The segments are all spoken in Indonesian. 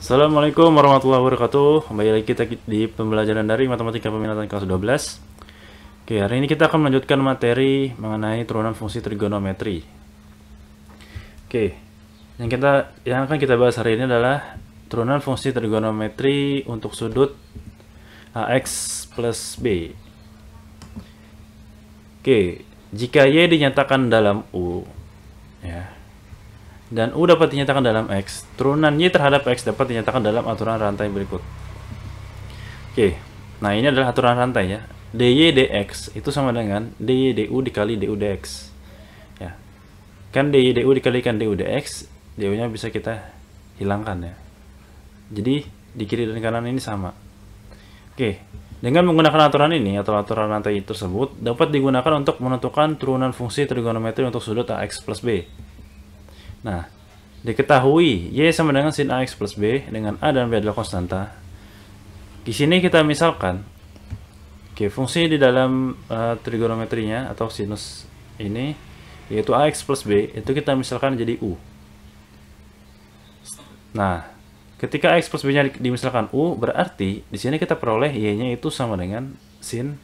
Assalamualaikum warahmatullahi wabarakatuh. Kembali lagi kita di pembelajaran dari Matematika Peminatan kelas 12. Oke, hari ini kita akan melanjutkan materi mengenai turunan fungsi trigonometri. Oke, yang akan kita bahas hari ini adalah turunan fungsi trigonometri untuk sudut AX plus B. Oke, jika Y dinyatakan dalam U, ya, dan U dapat dinyatakan dalam X, turunan Y terhadap X dapat dinyatakan dalam aturan rantai berikut. Oke, nah ini adalah aturan rantai ya. dy dx itu sama dengan dy du dikali du dx. Ya, kan dy du dikalikan du dx, du-nya bisa kita hilangkan ya. Jadi di kiri dan kanan ini sama. Oke, dengan menggunakan aturan ini atau aturan rantai tersebut dapat digunakan untuk menentukan turunan fungsi trigonometri untuk sudut AX plus B. Nah, diketahui Y sama dengan sin AX plus B dengan A dan B adalah konstanta. Di sini kita misalkan, oke, fungsi di dalam trigonometrinya atau sinus ini, yaitu AX plus B, itu kita misalkan jadi U. Nah, ketika AX plus B-nya dimisalkan U, berarti di sini kita peroleh Y-nya itu sama dengan sin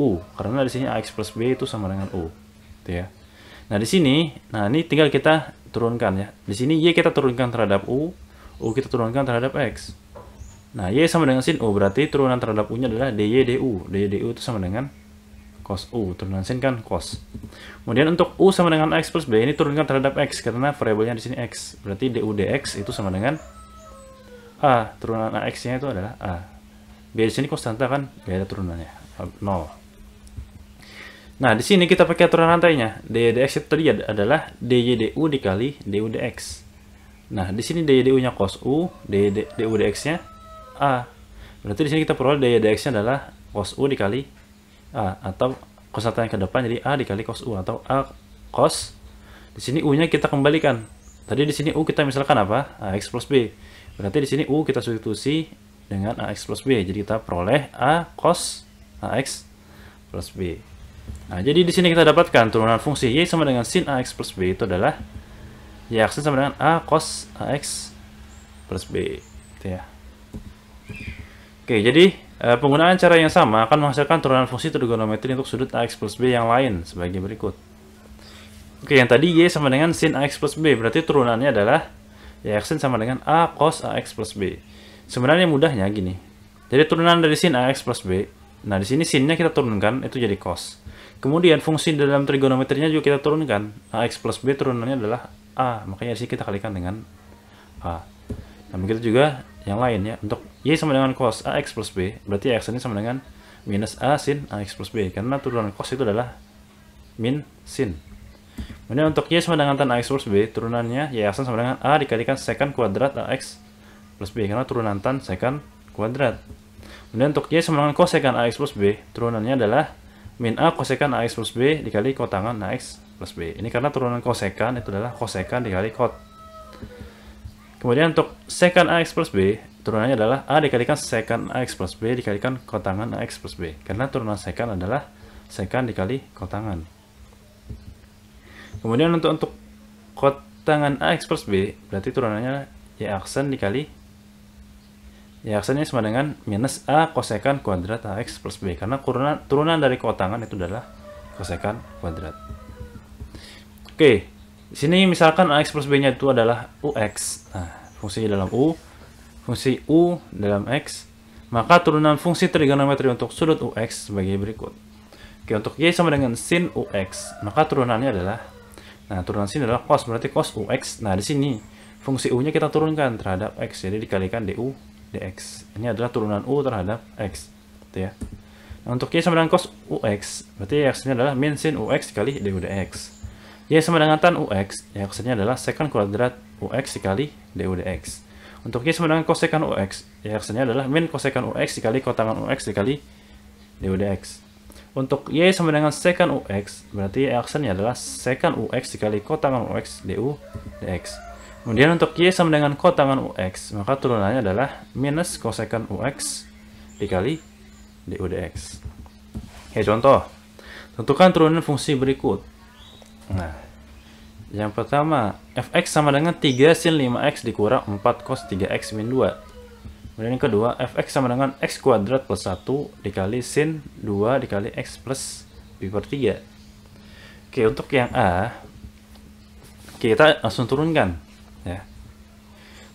U. Karena di sini AX plus B itu sama dengan U. Gitu ya. Nah, di sini, ini tinggal kita turunkan ya. Di sini Y kita turunkan terhadap U kita turunkan terhadap X. Nah, Y sama dengan sin U, berarti turunan terhadap U-nya adalah dy du. Dy du itu sama dengan cos U, turunan sin kan cos. Kemudian untuk U sama dengan X plus B, ini turunkan terhadap X, karena variabelnya di sini X. Berarti du dx itu sama dengan A, turunan AX-nya itu adalah A. B di sini konstanta kan, B ada turunannya, 0. Nah, di sini kita pakai aturan rantainya. dy dx itu tadi adalah dy du dikali du dx. Nah, di sini dy du-nya cos U, du dx-nya A. Berarti di sini kita peroleh dy dx-nya adalah cos U dikali A, atau konstanta yang ke depan jadi A dikali cos U, atau A cos. Di sini U-nya kita kembalikan. Tadi di sini U kita misalkan apa? AX plus B. Berarti di sini U kita substitusi dengan AX plus B. Jadi kita peroleh A cos AX plus B. Nah, jadi di sini kita dapatkan turunan fungsi Y sama dengan sin AX plus B itu adalah Y aksen sama dengan A cos AX plus B. Gitu ya. Oke, jadi penggunaan cara yang sama akan menghasilkan turunan fungsi trigonometri untuk sudut AX plus B yang lain sebagai berikut. Oke, yang tadi Y sama dengan sin AX plus B, berarti turunannya adalah Y aksen sama dengan A cos AX plus B. Sebenarnya mudahnya gini. Jadi turunan dari sin AX plus B, nah di sini sinnya kita turunkan, itu jadi cos. Kemudian fungsi dalam trigonometrinya juga kita turunkan. AX plus B turunannya adalah A. Makanya di sini kita kalikan dengan A. Nah, begitu juga yang lain ya. Untuk Y sama dengan cos AX plus B, berarti X ini sama dengan minus A sin AX plus B. Karena turunan cos itu adalah min sin. Kemudian untuk Y sama dengan tan AX plus B, turunannya Y aksen sama dengan A dikalikan secant kuadrat AX plus B. Karena turunan tan secant kuadrat. Kemudian untuk Y sama dengan kosekan AX plus B, turunannya adalah min A kosekan AX plus B dikali kotangan AX plus B. Ini karena turunan kosekan itu adalah kosekan dikali kot. Kemudian untuk sekan AX plus B, turunannya adalah A dikalikan sekan AX plus B dikalikan kotangan AX plus B. Karena turunan sekan adalah sekan dikali kotangan. Kemudian untuk kotangan AX plus B, berarti turunannya Y aksen dikali Y aksennya sama dengan minus A kosekan kuadrat AX plus B. Karena turunan dari kotangan itu adalah kosekan kuadrat. Oke, di sini misalkan AX plus B-nya itu adalah UX. Nah, fungsi dalam U, fungsi U dalam X, maka turunan fungsi trigonometri untuk sudut UX sebagai berikut. Oke, untuk Y sama dengan sin UX, maka turunannya adalah, turunan sin adalah cos, berarti cos UX. Nah, di sini fungsi U-nya kita turunkan terhadap X, jadi dikalikan du dx. Ini adalah turunan U terhadap X. Gitu ya. Nah, untuk Y sama dengan cos UX, berarti X-nya adalah min sin UX dikali du dx. Y sama dengan tan UX, X-nya adalah secant kuadrat UX dikali du dx. Untuk Y sama dengan kosekan UX, X-nya adalah min kosekan UX dikali kotangan UX dikali du dx. Untuk Y sama dengan secant UX, berarti X-nya adalah secant UX dikali kotangan UX du dx. Kemudian untuk Y sama dengan kotangan UX, maka turunannya adalah minus kosekan UX dikali du dx. Oke, contoh. Tentukan turunan fungsi berikut. Nah, Yang pertama, fx sama dengan 3 sin 5x dikurang 4 cos 3x min 2. Kemudian yang kedua, fx sama dengan x kuadrat plus 1 dikali sin 2 dikali x plus pi per 3. Oke, untuk yang A, kita langsung turunkan. Ya.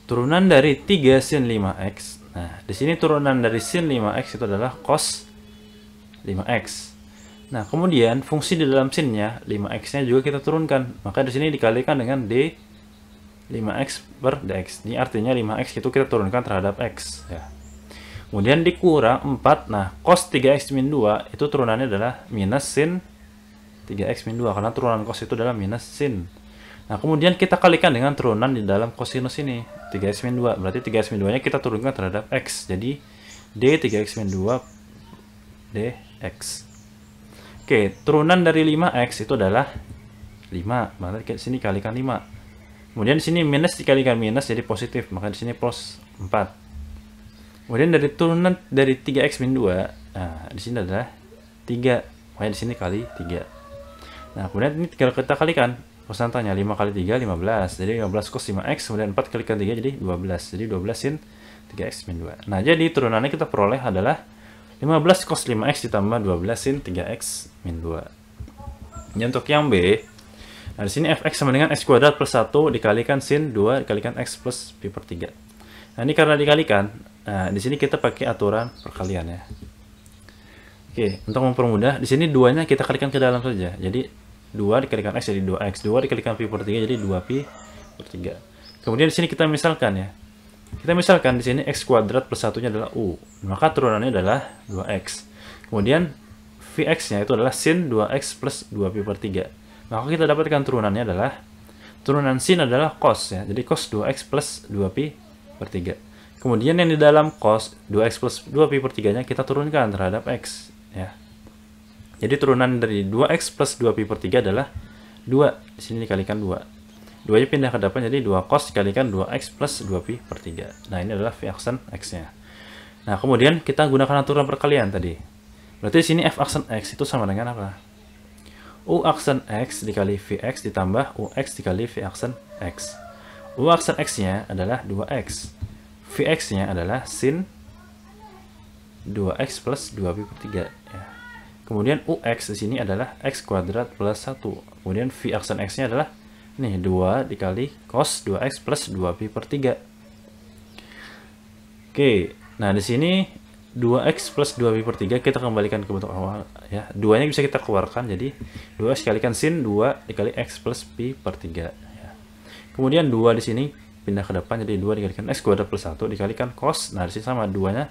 Turunan dari 3 sin 5x. Nah, di sini turunan dari sin 5x itu adalah cos 5x. Nah, kemudian fungsi di dalam sinnya 5x-nya juga kita turunkan. Maka di sini dikalikan dengan d 5x per dx. Ini artinya 5x itu kita turunkan terhadap x ya. Kemudian dikurang 4. Nah, cos 3x min 2 itu turunannya adalah minus sin 3x min 2 karena turunan cos itu adalah minus sin. Nah, kemudian kita kalikan dengan turunan di dalam cosinus ini 3x min 2. Berarti 3x min 2-nya kita turunkan terhadap x. Jadi d 3x min 2 dx. Oke, turunan dari 5x itu adalah 5. Maka di sini kalikan 5. Kemudian di sini minus dikalikan minus jadi positif, maka di sini plus 4. Kemudian dari turunan dari 3x min 2, nah di sini adalah 3. Makanya di sini kali 3. Nah, kemudian ini tinggal kita kalikan. Persentanya 5 kali 3 15. Jadi 15 cos 5x, kemudian 4 kalikan 3 jadi 12. Jadi 12 sin 3x min 2. Nah, jadi turunannya kita peroleh adalah 15 cos 5x ditambah 12 sin 3x min 2. Ini untuk yang B. Nah, di sini fx sama dengan x kuadrat plus 1 dikalikan sin 2 dikalikan x plus pi per 3. Nah, ini karena dikalikan, nah, di sini kita pakai aturan perkalian ya. Oke, untuk mempermudah, di sini 2-nya kita kalikan ke dalam saja. Jadi 2 dikalikan x jadi 2x, 2 dikalikan pi per 3 jadi 2pi per 3. Kemudian di sini kita misalkan ya. Kita misalkan di sini x kuadrat plus 1-nya adalah u, maka turunannya adalah 2x. Kemudian vx-nya itu adalah sin 2x plus 2pi per 3. Maka kita dapatkan turunannya adalah, turunan sin adalah cos ya, jadi cos 2x plus 2pi per 3. Kemudian yang di dalam cos 2x plus 2pi per 3-nya kita turunkan terhadap x ya. Jadi turunan dari 2x plus 2pi per 3 adalah 2, di sini dikalikan 2. 2-nya pindah ke depan jadi 2 cos dikalikan 2x plus 2pi per 3. Nah, ini adalah v aksen x-nya. Nah, kemudian kita gunakan aturan perkalian tadi. Berarti di sini f aksen x itu sama dengan apa? U aksen x dikali vx ditambah ux dikali v aksen x. U aksen x-nya adalah 2x. Vx-nya adalah sin 2x plus 2pi per 3 ya. Kemudian ux di sini adalah x kuadrat plus 1. Kemudian v aksen x-nya adalah nih 2 dikali cos 2x plus 2pi per 3. Oke, nah di sini 2x plus 2pi per 3 kita kembalikan ke bentuk awal ya. 2-nya bisa kita keluarkan jadi 2x kalikan sin 2 dikali x plus pi per 3 ya. Kemudian 2 di sini pindah ke depan jadi 2 dikalikan x kuadrat plus 1 dikalikan cos. Nah, di sini sama 2-nya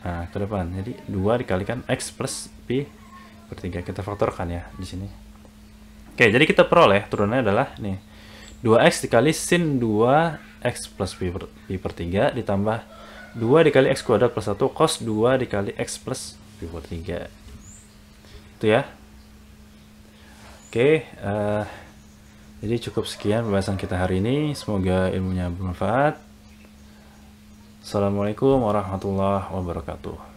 ke depan. Jadi 2 dikalikan x plus pi per 3. Kita faktorkan ya di sini. Oke, jadi kita peroleh turunannya adalah nih 2x dikali sin 2x plus pi per 3 ditambah 2 dikali x kuadrat plus 1 cos 2 dikali x plus pi per 3. Itu ya. Oke, jadi cukup sekian pembahasan kita hari ini. Semoga ilmunya bermanfaat. Assalamualaikum warahmatullahi wabarakatuh.